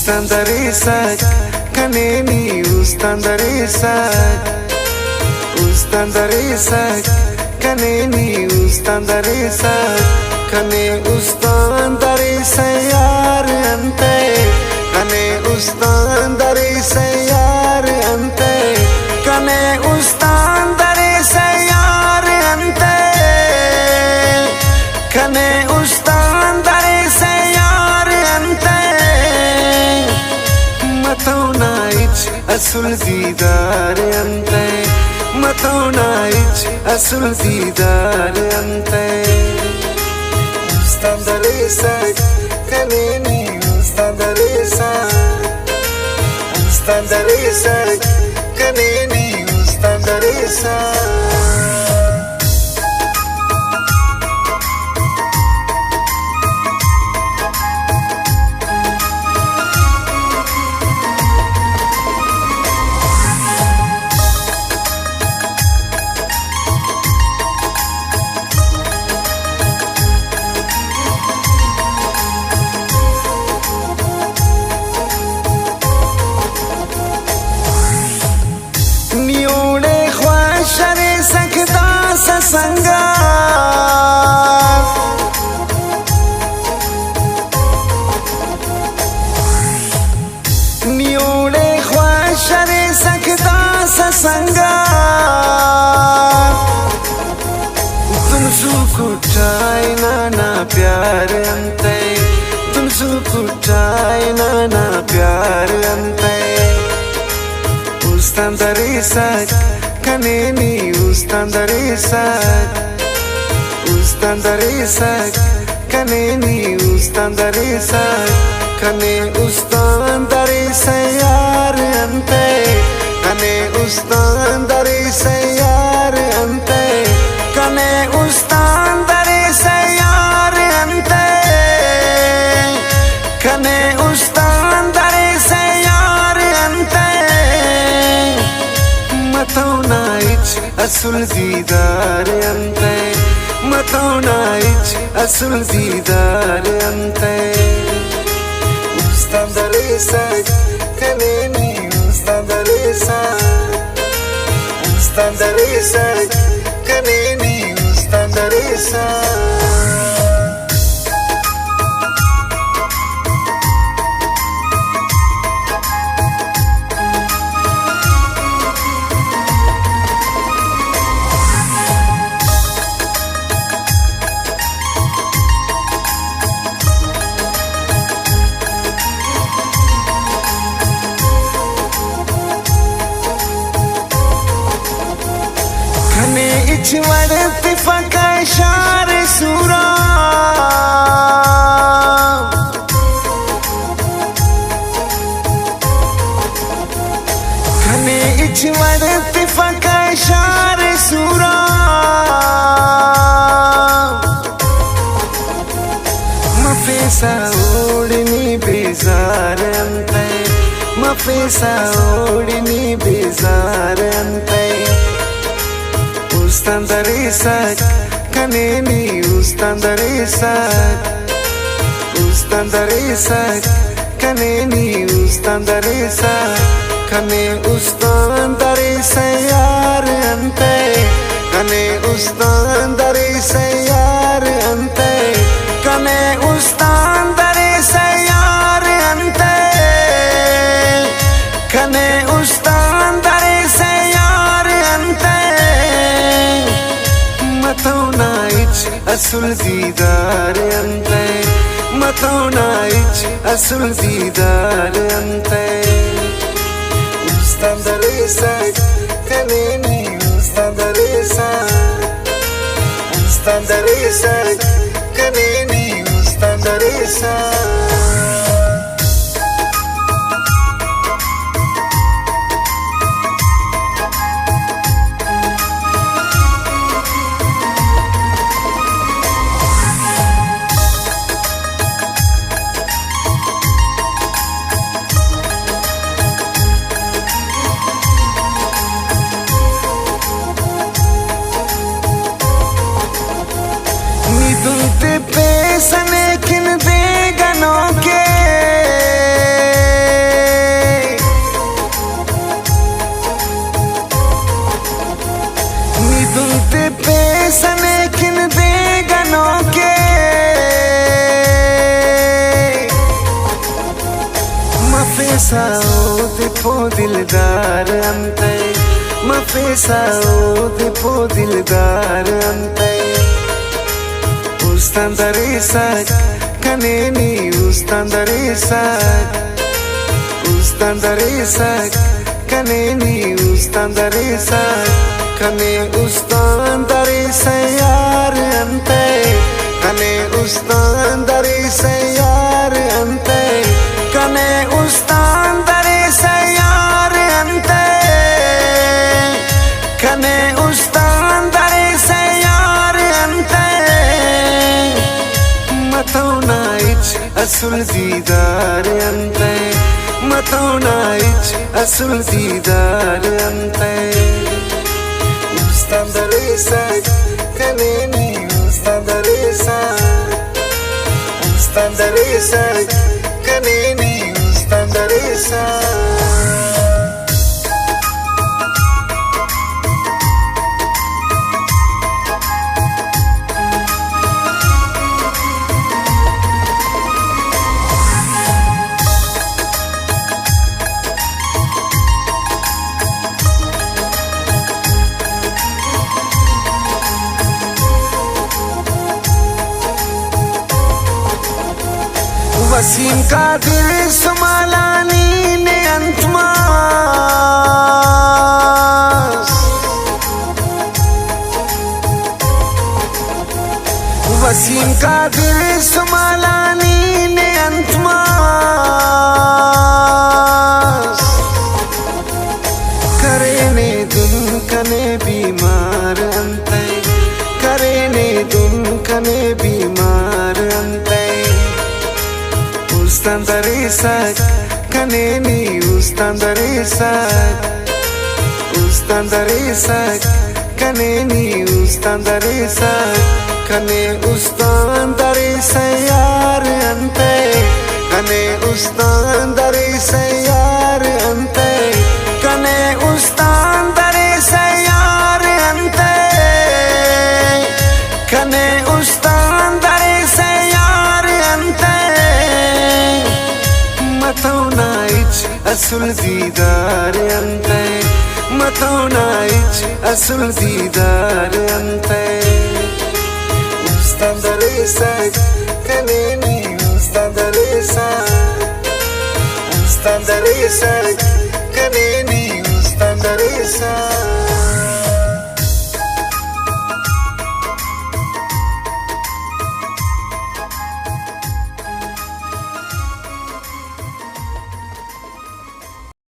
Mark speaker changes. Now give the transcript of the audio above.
Speaker 1: Ustandaresak kaneni ustandaresak Ustandaresak kaneni ustandaresak Kane ustandaresak yar ante Kane ustandaresak yar ante Kane ustandaresak yar ante Kane ustandaresak yar ante Mataunaich asul didar ante Mataunaich asul didar ante Ustandaresak kaneni ustandaresak Ustandaresak kaneni ustandaresak Sanga Niole khwashare sakta sanga Tum sukutai na pyar ante Tum sukutai na pyar ante Ustandaresak kaneni ustandaresak Ustandaresak kaneni ustandaresak Kane ustandaresak yar ante Kane ustandaresak yar ante Kane ustandaresak yar ante Kane ustandaresak yar ante Mataunaich asul didar ante Mataunaich asul didar ante Ustandaresak kaneni ustandaresak Ustandaresak kaneni ustandaresak Ichwarati fakashar sura Kane ichwarati fakashar sura Mafesa odini bezar ante Mafesa odini bezar ante Ustandaresak kaneni ustandaresak Ustandaresak kaneni ustandaresak Kane ustandaresak yar ante Kane ustandaresak yar ante Kane ustandaresak yar ante Kane ustandaresak yar ante Mataunaich asul didar ante Mataunaich asul didar ante Ustandaresak kaneni ustandaresak Ustandaresak kaneni ustandaresak feesao depo dildar ante ma feesao depo dildar ante ustandare sak kaneni ustandare sak kaneni ustandare sak kane ustandare sayar ante kane ustandare sayar ante kane ustandare sayar ante kane ustandare sayar ante matona ich asul didar ante matona ich asul didar ante ustandare sak kaneni ustandare sak kaneni ustandare sak Wasim Qadir सुमालानी ने अंतमास वसीम कादिर सुमालानी ने अंतमास करे ने दुन कने बीमार अंते करे ने दुन कने बीमार अंते ustandare sak kaneni ustandare sak kaneni ustandare sak kane ustandare sayar ante kane ustandare sayar ante kane ustandare sayar ante kane ustandare sayar ante matona ich asul didar ante matona ich asul didar ante ustandare sak kaneni ustandare sak kaneni ustandare sak